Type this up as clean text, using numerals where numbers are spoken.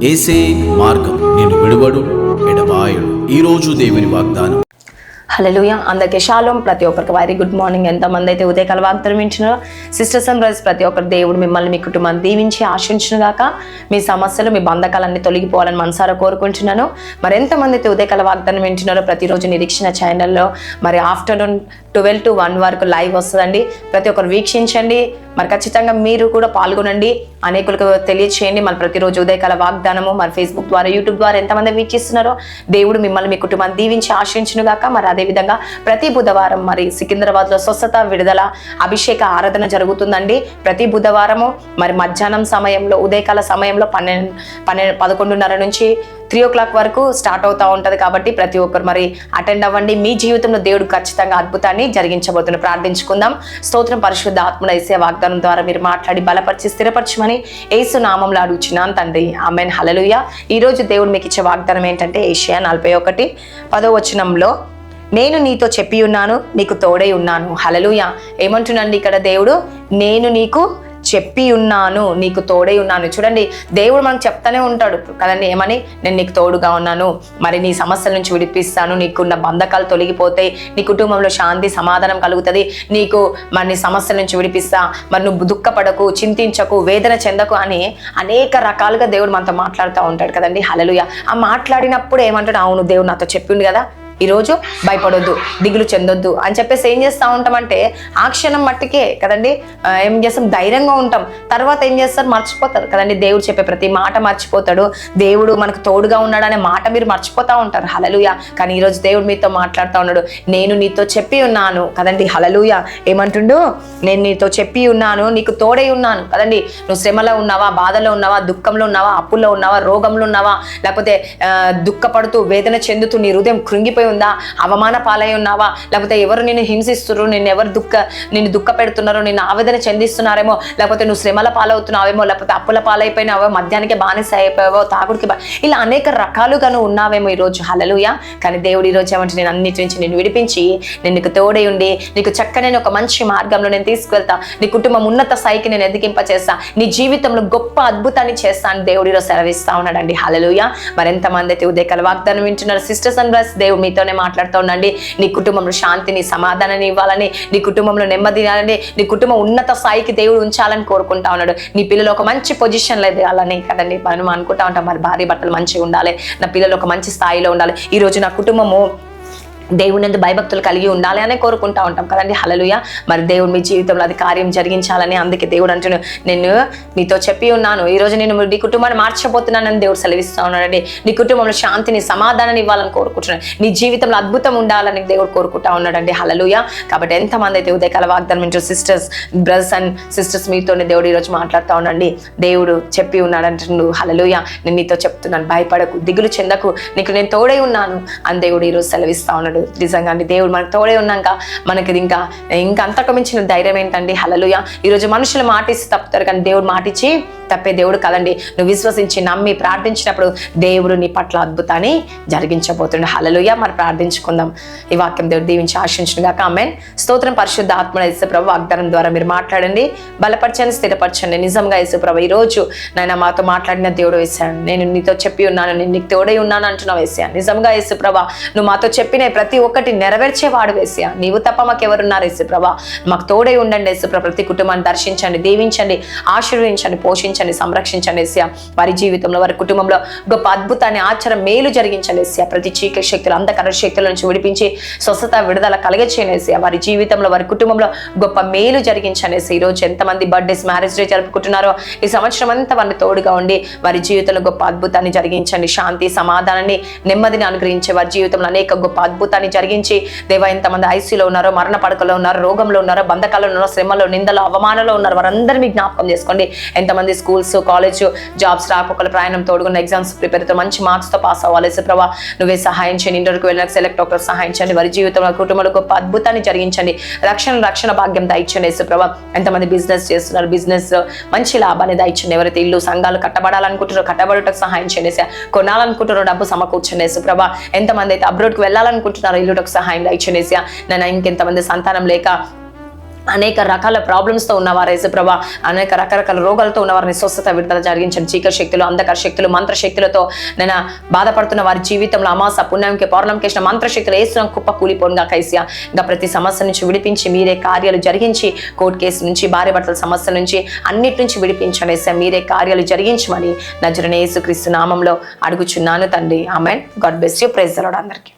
ఏసే మార్గం నిన్ను విడువడు ఎడబాయడు. ఈరోజు దేవుని వాగ్దానం. హల్లెలూయా. అందరికీ షాలోమ్. ప్రతి ఒక్కరికి వెరీ గుడ్ మార్నింగ్. ఎంతమంది అయితే ఉదయకాల వాగ్దానం వింటున్నారో సిస్టర్స్ అండ్ బ్రదర్స్, ప్రతి ఒక్కరు దేవుడు మిమ్మల్ని మీ కుటుంబాన్ని దీవించి ఆశించును గాక. మీ సమస్యలు మీ బంధకాలన్నీ తొలగిపోవాలని మనసారా కోరుకుంటున్నాను. మరి ఎంతమంది అయితే ఉదయకాల వాగ్దానం వింటున్నారో ప్రతిరోజు నిరీక్షణ ఛానల్లో మరి ఆఫ్టర్నూన్ 12 to 1 వరకు లైవ్ వస్తుందండి. ప్రతి ఒక్కరు వీక్షించండి. మరి ఖచ్చితంగా మీరు కూడా పాల్గొనండి, అనేకులకు తెలియచేయండి. మరి ప్రతిరోజు ఉదయకాల వాగ్దానము మరి ఫేస్బుక్ ద్వారా యూట్యూబ్ ద్వారా ఎంతమంది వీక్షిస్తున్నారో దేవుడు మిమ్మల్ని మీ కుటుంబాన్ని దీవించి ఆశించును గాక. మరి అదేవిధంగా ప్రతి బుధవారం మరి సికింద్రాబాద్లో స్వస్థత విడుదల అభిషేక ఆరాధన జరుగుతుందండి. ప్రతి బుధవారము మరి మధ్యాహ్నం సమయంలో ఉదయకాల సమయంలో 11:30 నుంచి 3 o'clock వరకు స్టార్ట్ అవుతూ ఉంటుంది. కాబట్టి ప్రతి ఒక్కరు మరి అటెండ్ అవ్వండి. మీ జీవితంలో దేవుడు ఖచ్చితంగా అద్భుతాన్ని జరిగించబోతున్న ప్రార్థించుకుందాం. స్తోత్రం. పరిశుద్ధ ఆత్మల యేసయ్య వాగ్దానం ద్వారా మీరు మాట్లాడి బలపరిచి స్థిరపరచమని యేసు నామంలో అడుగుచున్నాను తండ్రి. ఆమేన్. హల్లెలూయా. ఈరోజు దేవుడు మీకు ఇచ్చే వాగ్దానం ఏంటంటే యెషయా 41:10 నేను నీతో చెప్పి ఉన్నాను, నీకు తోడై ఉన్నాను. హల్లెలూయా. ఏమంటున్నాండి ఇక్కడ దేవుడు? నేను నీకు చెప్పి ఉన్నాను, నీకు తోడై ఉన్నాను. చూడండి, దేవుడు మనకు చెప్తానే ఉంటాడు కదండి. ఏమని? నేను నీకు తోడుగా ఉన్నాను, మరి నీ సమస్యల నుంచి విడిపిస్తాను, నీకున్న బంధకాలు తొలగిపోతాయి, నీ కుటుంబంలో శాంతి సమాధానం కలుగుతుంది, నీకు మరి నీ సమస్యల నుంచి విడిపిస్తా, మరి నువ్వు దుఃఖపడకు, చింతించకు, వేదన చెందకు అని అనేక రకాలుగా దేవుడు మనతో మాట్లాడుతూ ఉంటాడు కదండి. హల్లెలూయా. ఆ మాట్లాడినప్పుడు ఏమంటాడు? అవును, దేవుడు నాతో చెప్పిండు కదా, ఈరోజు భయపడొద్దు, దిగులు చెందొద్దు అని చెప్పేసి ఏం చేస్తూ ఉంటామంటే ఆ క్షణం మట్టికే కదండి ఏం చేస్తాం? ధైర్యంగా ఉంటాం. తర్వాత ఏం చేస్తారు? మర్చిపోతారు కదండి. దేవుడు చెప్పే ప్రతి మాట మర్చిపోతాడు. దేవుడు మనకు తోడుగా ఉన్నాడనే మాట మీరు మర్చిపోతూ ఉంటారు. హల్లెలూయా. కానీ ఈరోజు దేవుడు మీతో మాట్లాడుతూ ఉన్నాడు. నేను నీతో చెప్పి ఉన్నాను కదండి. హల్లెలూయా. ఏమంటుండు? నేను నీతో చెప్పి ఉన్నాను, నీకు తోడై ఉన్నాను కదండి. నువ్వు శ్రమలో ఉన్నావా, బాధలో ఉన్నావా, దుఃఖంలో ఉన్నావా, అప్పుల్లో ఉన్నావా, రోగంలో ఉన్నావా, లేకపోతే దుఃఖపడుతూ వేదన చెందుతూ నీ హృదయం కృంగిపోయి ఉందా, అవమాన పాలై ఉన్నావా, లేకపోతే ఎవరు నిన్ను హింసిస్తున్నారు, నిన్ను దుఃఖ పెడుతున్నారు, నిన్ను ఆవేదన చెందిస్తున్నారేమో, లేకపోతే నువ్వు శ్రమల పాలవుతున్నావేమో, లేకపోతే అప్పుల పాలైపోయినావో, మద్యానికి బానిస అయిపోయావో, తాగుడికి ఇలా అనేక రకాలుగా నువ్వు ఉన్నావేమో ఈరోజు. హల్లెలూయా. కానీ దేవుడు ఈరోజు ఏమంటే నేను అన్నిటి నుంచి నిన్ను విడిపించి నేను నీకు తోడై ఉండి నీకు చక్కనైన ఒక మంచి మార్గంలో నేను తీసుకువెళ్తా, నీ కుటుంబం ఉన్నత స్థాయికి నేను ఎదిగింపచేస్తా, నీ జీవితంలో గొప్ప అద్భుతాన్ని చేస్తాను దేవుడు ఈరోజు సెలవిస్తా ఉన్నాడండి. హల్లెలూయా. మరి ఎంతమంది అయితే ఉదయకాల వాగ్దానం వింటున్నారు సిస్టర్స్ అండ్ బ్రదర్స్, దేవుడు మీతోనే మాట్లాడుతూ ఉండండి. నీ కుటుంబంలో శాంతిని సమాధానాన్ని ఇవ్వాలని, నీ కుటుంబంలో నెమ్మది ఇవ్వాలని, నీ కుటుంబం ఉన్నత స్థాయికి దేవుడు ఉంచాలని కోరుకుంటా ఉన్నాడు. నీ పిల్లలు ఒక మంచి పొజిషన్లో ఎదగాలని కదండి మనం అనుకుంటా ఉంటాం. మరి భార్య భర్తలు మంచిగా ఉండాలి, నా పిల్లలు ఒక మంచి స్థాయిలో ఉండాలి, ఈరోజు నా కుటుంబము దేవుని యందు భయభక్తులు కలిగి ఉండాలి అనే కోరుకుంటా ఉంటాం కదండి. హల్లెలూయా. మరి దేవుడు మీ జీవితంలో అది కార్యం జరిగించాలని అందుకే దేవుడు అంటున్నాడు, నేను నీతో చెప్పి ఉన్నాను, ఈరోజు నేను నీ కుటుంబాన్ని మార్చబోతున్నానని దేవుడు సెలవిస్తూ ఉన్నాడండి. నీ కుటుంబంలో శాంతిని సమాధానాన్ని ఇవ్వాలని కోరుకుంటున్నాడు, నీ జీవితంలో అద్భుతం ఉండాలని దేవుడు కోరుకుంటా ఉన్నాడండి. హల్లెలూయా. కాబట్టి ఎంతమంది అయితే ఉదయకాల వాగ్దానం వింటారు సిస్టర్స్, బ్రదర్స్ అండ్ సిస్టర్స్, మీతోనే దేవుడు ఈరోజు మాట్లాడుతూ ఉండండి. దేవుడు చెప్పి ఉన్నాడు అంటున్నాడు. హల్లెలూయా. నేను నీతో చెప్తున్నాను, భయపడకు, దిగులు చెందకు, నీకు నేను తోడై ఉన్నాను అని దేవుడు ఈరోజు సెలవిస్తూ ఉన్నాడు. నిజంగా అండి, దేవుడు మనకు తోడే ఉన్నాక మనకి ఇంకా అంతకు మించిన ధైర్యం ఏంటండి. హల్లెలూయా. ఈరోజు మనుషులు మాటిస్తే తప్పుతారు, కానీ దేవుడు మాటిచ్చి తప్పే దేవుడు కదండి. నువ్వు విశ్వసించి నమ్మి ప్రార్థించినప్పుడు దేవుడు నీ పట్ల అద్భుతాన్ని జరిగించబోతుండే. హల్లెలూయా. మరి ప్రార్థించుకుందాం. ఈ వాక్యం దేవుడు దీవించి ఆశించును గాక. ఆమేన్. స్తోత్రం. పరిశుద్ధ ఆత్మ యేసుప్రభు వాగ్దానం ద్వారా మీరు మాట్లాడండి, బలపరచండి, స్థిరపరచండి. నిజంగా యేసుప్రభు ఈరోజు నాయన మాతో మాట్లాడిన దేవుడు వేసాను, నేను నీతో చెప్పి ఉన్నాను, నేను నీకు తోడై ఉన్నాను అంటున్నావు వేసాను. నిజంగా యేసుప్రభ నువ్వు మాతో చెప్పిన ప్రతి ఒక్కటి నెరవేర్చేవాడు వేసా, నీవు తప్ప మాకు ఎవరున్నారు యేసుప్రభ, మాకు తోడై ఉండండి యేసుప్రభ. ప్రతి కుటుంబాన్ని దర్శించండి, దీవించండి, ఆశీర్వదించండి, పోషించండి, సంరక్షించండి యేసయ్య. వారి జీవితంలో వారి కుటుంబంలో గొప్ప అద్భుతాన్ని ఆచారం మేలు జరిగించండి యేసయ్య. ప్రతి చీకటి శక్తులు అంధకార శక్తుల నుంచి విడిపించి స్వస్థత విడుదల కలిగచేయండి యేసయ్య. వారి జీవితంలో వారి కుటుంబంలో గొప్ప మేలు జరిగించండి యేసయ్య. ఈరోజు ఎంతమంది బర్త్డేస్, మ్యారేజ్ డే జరుపుకుంటున్నారో ఈ సంవత్సరం అంతా వారిని తోడుగా ఉండి వారి జీవితంలో గొప్ప అద్భుతాన్ని జరిగించండి. శాంతి సమాధానాన్ని నెమ్మదిని అనుగ్రహించి వారి జీవితంలో అనేక గొప్ప అద్భుతాన్ని జరిగించి దేవా, ఎంతమంది ఐసీలో ఉన్నారో, మరణ పడకలో ఉన్నారో, రోగంలో ఉన్నారో, బంధకాల్లో ఉన్నారో, శ్రమలో, నిందలో, అవమానంలో ఉన్నారు, వారందరినీ జ్ఞాపకం చేసుకోండి. ఎంతమంది స్కూల్స్, కాలేజ్, జాబ్స్ రాకపోకల ప్రయాణం తోడుకున్న ఎగ్జామ్స్ ప్రిపేర్తో మంచి మార్క్స్తో పాస్ అవ్వాలి ప్రభా. నువ్వే సహాయం చేయండి. ఇంటర్వ్యూకి వెళ్ళిన సెలెక్ట్ డాక్టర్ సహాయం చేయండి. వారి జీవితంలో కుటుంబంలో గొప్ప అద్భుతాన్ని జరిగించండి. రక్షణ భాగ్యం దయచండి యేసుప్రభా. ఎంతమంది బిజినెస్ చేస్తున్నారు, బిజినెస్ మంచి లాభాన్ని దయచండి. ఎవరైతే ఇల్లు సంఘాలు కట్టబడాలనుకుంటారో కట్టబడటకు సహాయం చేయండి. కొనాలనుకుంటారో డబ్బు సమకూర్చండి యేసుప్రభా. ఎంతమంది అయితే అబ్రాడ్కి వెళ్ళాలనుకుంటున్నారో ఇల్లుటకు సహాయం దయచండి. నేను ఇంకెంతమంది సంతానం లేక అనేక రకాల ప్రాబ్లమ్స్తో ఉన్నవారు యేసుప్రభా, అనేక రకరకాల రోగాలతో ఉన్నవారిని స్వస్థత విడుదల జరిగించండి. చీకటి శక్తులు, అంధకార శక్తులు, మంత్రశక్తులతో నేను బాధపడుతున్న వారి జీవితంలో అమాస పుణ్యంకి పౌర్ణంకి వేసిన మంత్రశక్తులు వేసిన కుప్ప కూలిపోనుగా కైసియా. ఇంకా ప్రతి సమస్య నుంచి విడిపించి మీరే కార్యాలు జరిగించి, కోర్టు కేసు నుంచి, భార్య భర్తల సమస్యల నుంచి అన్నిటి నుంచి విడిపించండి యేసయ్యా. మీరే కార్యాలు జరిగించమని నజరేయుడైన యేసుక్రీస్తు నామంలో అడుగుచున్నాను తండ్రి. Amen. God bless you. Praise the Lord అందరికీ.